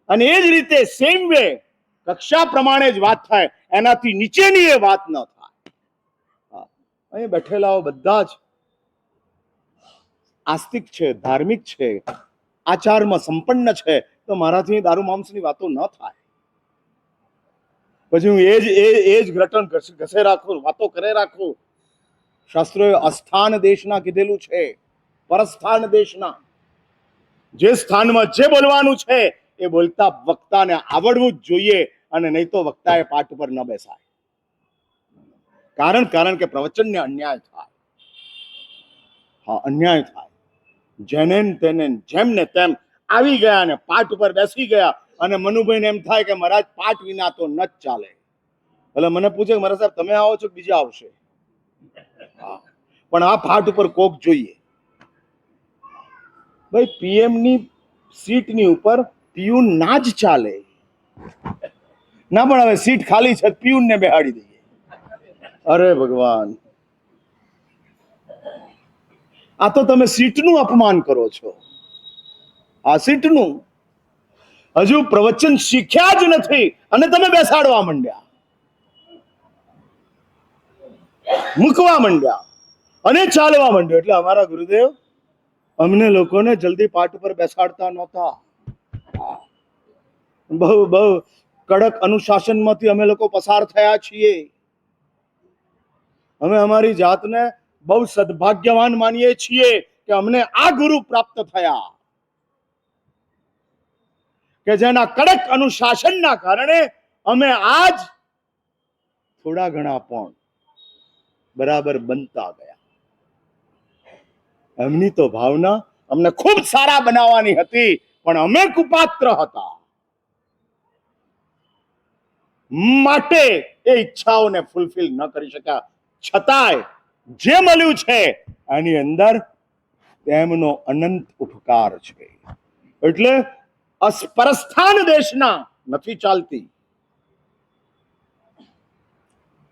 અને એ જ રીતે સેમ વે કક્ષા પ્રમાણે જ વાત થાય, એનાથી નીચેની એ વાત ન થાય. અહીં બેઠેલાઓ બધા જ આસ્તિક છે, ધાર્મિક છે, આચારમાં સંપન્ન છે, તો મારાથી દારૂ માંસની વાતો ન થાય. પછી હું એ જ ઘટન ઘસે રાખું, વાતો કરે રાખું. શાસ્ત્રોએ અસ્થાન દેશના કીધેલું છે, પરસ્થાન દેશના. જે સ્થાનમાં જે બોલવાનું છે એ બોલતા વક્તાને આવડવું જ જોઈએ, અને નહીં તો વક્તાએ પાઠ ઉપર ન બેસાય. કારણ કે પ્રવચનને અન્યાય થાય. હા, અન્યાય થાય. જેને તેને જેમને તેમ આવી ગયા અને પાઠ ઉપર બેસી ગયા, અને મનુભાઈને એમ થાય કે મહારાજ પાઠ વિના તો ન જ ચાલે. એટલે મને પૂછે કે મહારાજ સાહેબ તમે આવો છો કે બીજા આવશે? પણ આ પાઠ ઉપર કોક જોઈએ. ભાઈ, પીએમ ની સીટની ઉપર પિયુન ના જ ચાલે. ના, પણ હવે સીટ ખાલી છે, પિયુન ને બેહાડી દઈએ. અરે ભગવાન, આ તો તમે સીટનું અપમાન કરો છો. આ સીટનું હજુ પ્રવચન શીખ્યા જ નથી અને તમે બેસાડવા માંડ્યા, મૂકવા માંડ્યા અને ચાલવા માંડ્યો. એટલે અમારા ગુરુદેવ અમને લોકોને જલ્દી પાઠ ઉપર બેસાડતા નહોતા. બહુ કડક અનુશાસનમાંથી અમે લોકો પસાર થયા છીએ. અમે અમારી જાતને બહુ સદભાગ્યવાન માનીએ છીએ કે અમને આ ગુરુ પ્રાપ્ત થયા, કે જેના કડક અનુશાસનના કારણે અમે આજ થોડા ઘણા પણ બરાબર બનતા ગયા. એમની તો ભાવના અમને ખૂબ સારા બનાવવાની હતી, પણ અમે કુપાત્ર હતા, માટે એ ઈચ્છાઓને ફૂલફિલ ન કરી શક્યા. છતાંય જે મળ્યું છે એની અંદર તેમનો અનંત ઉપકાર છે. એટલે પરસ્થાન દેશના નથી ચાલતી.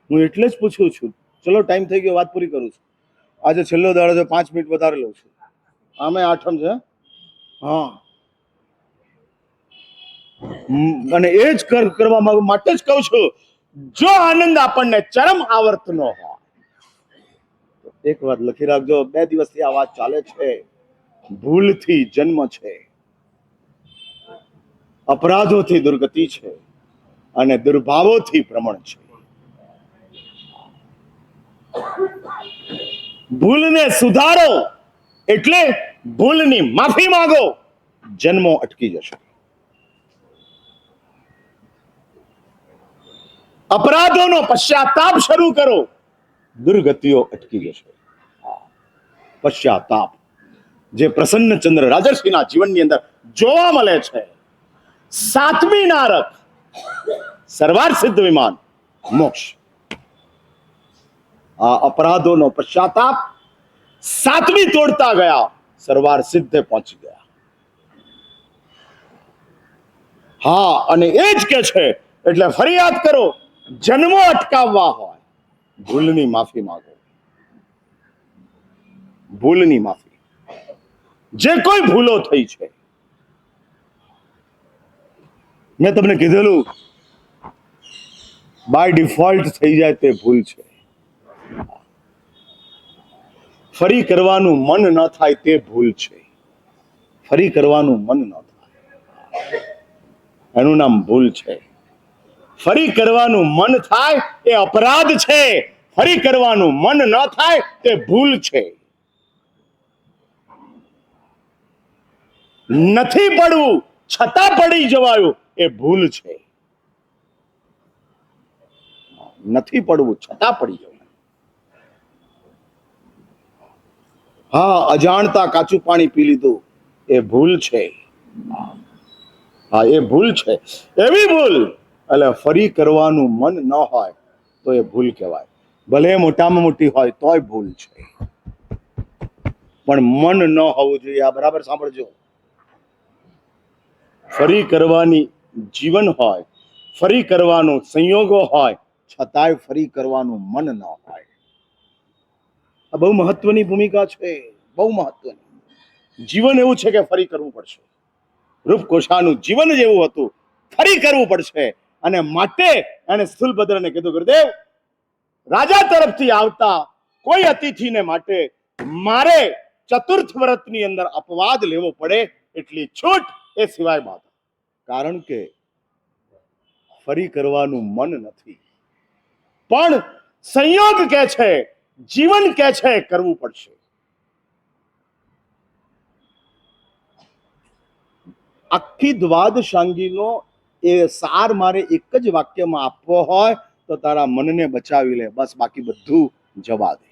હું એટલે જ પૂછું છું. ચલો ટાઈમ થઈ ગયો, વાત પૂરી કરું છું. આજે છેલ્લો દાડો છે, 5 મિનિટ વધારે લઉં છું. આમે આઠમ છે. હા, અને એ જ કરવા માટે જ કહું છું, જો આનંદ આપણને ચરમ આવર્તનો હોય, એક વાત લખી રાખજો. 2 દિવસથી આ વાત ચાલે છે. ભૂલથી જન્મ છે, અપરાધોથી દુર્ગતિ છે, અને દુર્ભાવોથી ભ્રમણ છે. ભૂલને સુધારો એટલે ભૂલની માફી માંગો, જન્મો અટકી જશે. અપરાધોનો પશ્ચાતાપ શરૂ કરો, દુર્ગતિઓ અટકી જશે. પશ્ચાતાપ જે પ્રસન્નચંદ્ર રાજર્ષિના જીવનની અંદર જોવા મળે છે. 7મી નારક, સર્વાર સિદ્ધ વિમાન, મોક્ષ. આ અપરાધોનો પશ્ચાતાપ 7મી તોડતા ગયા, સર્વાર સિદ્ધે પહોંચી ગયા. હા, અને એ જ કે છે, એટલે ફરિયાદ કરો. જન્મો અટકાવવા હોય, ભૂલની માફી માંગો, ભૂલની માફી. જે કોઈ ભૂલો થઈ છે, મેં તમને કીધેલું, બાય ડિફોલ્ટ થઈ જાય તે ભૂલ છે. ફરી કરવાનું મન ન થાય તે ભૂલ છે. ફરી કરવાનું મન ન થાય એનું નામ ભૂલ છે. ફરી કરવાનું મન થાય એ અપરાધ છે. ફરી કરવાનું મન ન થાય તે ભૂલ છે. નથી પડવું છતાં પડી જવાયું એ ભૂલ છે. નથી પડવું છતાં પડી જવાયું. હા, અજાણતા કાચું પાણી પી લીધું એ ભૂલ છે. હા, એ ભૂલ છે. એવી ભૂલ એટલે ફરી કરવાનું મન ન હોય તો એ ભૂલ કહેવાય. ભલે મોટામાં મોટી હોય તોય ભૂલ છે, પણ મન ન હોવું જોઈએ. આ બરાબર સાંભળજો. ફરી કરવાની જીવન હોય, ફરી કરવાનું સંયોગો હોય, છતાંય ફરી કરવાનું મન ન હોય. આ બહુ મહત્વની ભૂમિકા છે, બહુ મહત્વની. જીવન એવું છે કે ફરી કરવું પડશે. રૂપકોશાનું જીવન જ એવું હતું, ફરી કરવું પડશે. અને માટે એને સ્થૂલભદ્રને કીધું, ગુરુદેવ, રાજા તરફથી આવતા કોઈ અતિથિને માટે મારે ચતુર્થ વ્રતની અંદર અપવાદ લેવો પડે એટલી છૂટ, એ સિવાય બાદ. કારણ કે ફરી કરવાનું મન નથી, પણ સંયોગ કે છે, જીવન કે છે, કરવું પડશે. આખી દ્વાદશાંગીનો એ સાર મારે એક જ વાક્યમાં આપવો હોય તો તારા મનને બચાવી લે, બસ. બાકી બધું જવા દે,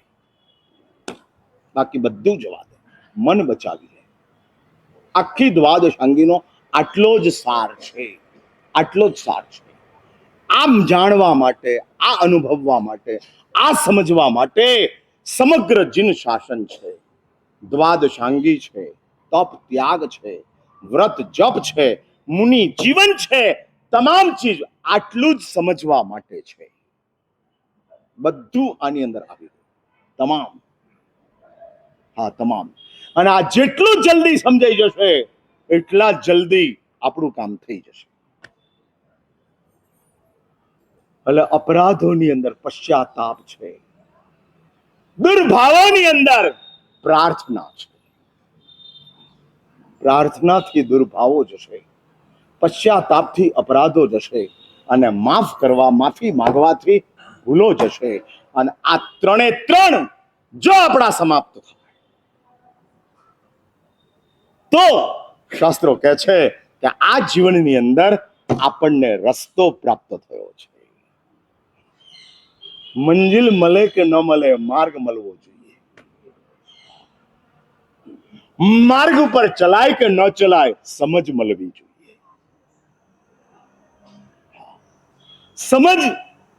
બાકી બધું જવા દે, મન બચાવી લે. આખી દ્વાદશાંગીનો આટલો જ સાર છે, આટલો જ સાર છે. આમ જાણવા માટે, આ અનુભવવા માટે, આ સમજવા માટે સમગ્ર જીન શાસન છે, દ્વાદશાંગી છે, તપ ત્યાગ છે, વ્રત જપ છે, મુનિ જીવન છે. તમામ ચીજ આટલું જ સમજવા માટે છે. બધું આની અંદર આવી ગયું, તમામ. હા, તમામ. અને આ જેટલું જલ્દી સમજાઈ જશે એટલા જલ્દી આપણું કામ થઈ જશે. એટલે અપરાધોની અંદર પશ્ચાતાપ છે, દુર્ભાવોની અંદર પ્રાર્થના છે. પ્રાર્થનાથી દુર્ભાવો જશે, પશ્ચાતાપથી અપરાધો જશે, અને માફ કરવા, માફી માંગવાથી ભૂલો જશે. અને આ ત્રણે ત્રણ જો આપણા સમાપ્ત થાય તો શાસ્ત્રો કહે છે કે આ જીવનની અંદર આપણને રસ્તો પ્રાપ્ત થયો છે. મંજિલ મળે કે ન મળે, માર્ગ મળવો જોઈએ. માર્ગ ઉપર ચલાય કે ન ચલાય, સમજ મળવી જોઈએ. સમજ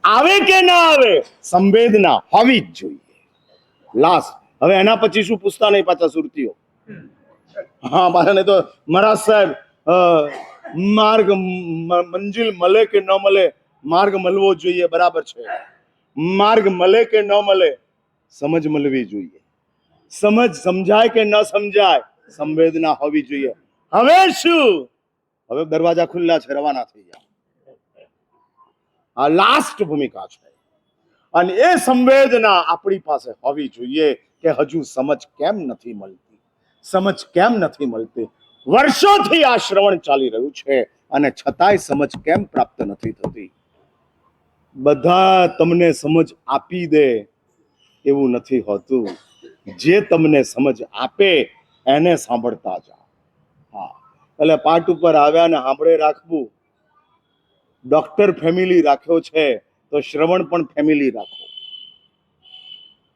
આવે કે ના આવે, સંવેદના હોવી જ જોઈએ. લાસ્ટ, હવે એના પછી શું પૂછતા નહીં પાછા સુરતીઓ. હા, મારાને તો મહારાજ સાહેબ માર્ગ મંજિલ મળે કે ન મળે, માર્ગ મળવો જોઈએ, બરાબર છે. માર્ગ મળે કે ન મળે, સમજ મળવી જોઈએ. સમજ સમજાય કે ન સમજાય, સંવેદના હોવી જોઈએ. હવે શું? હવે દરવાજા ખુલ્લા છે, રવાના થઈ જાય. આ લાસ્ટ ભૂમિકા છે. અને એ સંવેદના આપણી પાસે હોવી જોઈએ કે હજુ સમજ કેમ નથી મળતી, સમજ કેમ નથી મળતી. વર્ષોથી આ શ્રવણ ચાલી રહ્યું છે અને છતાંય સમજ કેમ પ્રાપ્ત નથી થતી. બધા તમને સમજ આપી દે એવું નથી હોતું. જે તમને સમજ આપે એને સાંભળતા જાઓ. હા, એટલે પાઠ ઉપર આવ્યા ને સાંભળે રાખવું. ડોક્ટર ફેમિલી રાખ્યો છે તો શ્રવણ પણ ફેમિલી રાખો.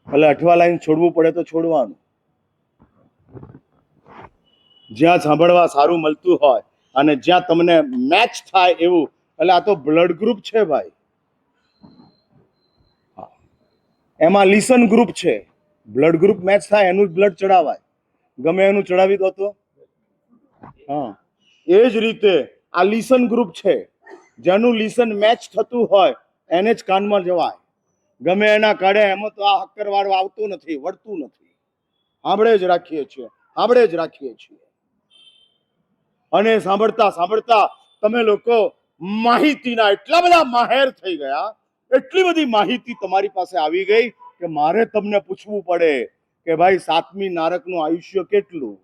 એટલે અઠવા લાઈન છોડવું પડે તો છોડવાનું. જ્યાં સાંભળવા સારું મળતું હોય અને જ્યાં તમને મેચ થાય એવું. એટલે આ તો બ્લડ ગ્રુપ છે ભાઈ, એમાં લિસન ગ્રુપ છે. બ્લડ ગ્રુપ મેચ થાય એનું જ બ્લડ ચડાવાય, ગમે એનું ચડાવી દો તો. હા, એ જ રીતે આ લિસન ગ્રુપ છે. જેનું લિસન મેચ થતું હોય એને જ કાનમાં જવાય. ગમે એના કાઢે એમાં તો આ હક્કર વાળું આવતું નથી, વળતું નથી. સાંભળે જ રાખીએ છીએ, સાંભળે જ રાખીએ છીએ. અને સાંભળતા સાંભળતા તમે લોકો માહિતીના એટલા બધા માહેર થઈ ગયા, એટલી બધી માહિતી તમારી પાસે આવી ગઈ કે મારે તમને પૂછવું પડે કે ભાઈ 7મી નારકનું આયુષ્ય કેટલું.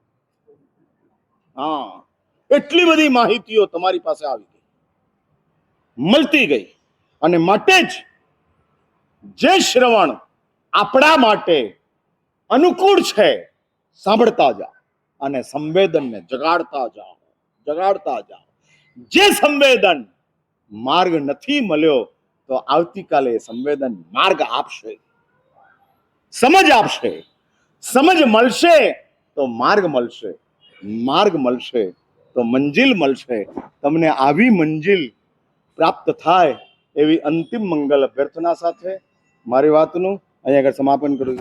હા, એટલી બધી માહિતીઓ તમારી પાસે આવી ગઈ, મળતી ગઈ. અને માટે જ જે શ્રવણ આપણા માટે અનુકૂળ છે, સાંભળતા જાઓ અને સંવેદનને જગાડતા જાઓ, જગાડતા જાઓ. જે સંવેદન માર્ગ નથી મળ્યો તો આવતીકાલે સંવેદન માર્ગ આપશે, સમજ આપશે. સમજ મળશે તો માર્ગ મળશે, માર્ગ મળશે તો મંજિલ મળશે. તમને આવી મંજિલ પ્રાપ્ત થાય એવી અંતિમ મંગલ અભ્યર્થના સાથે મારી વાતનું અહીંયા આગળ સમાપન કરું.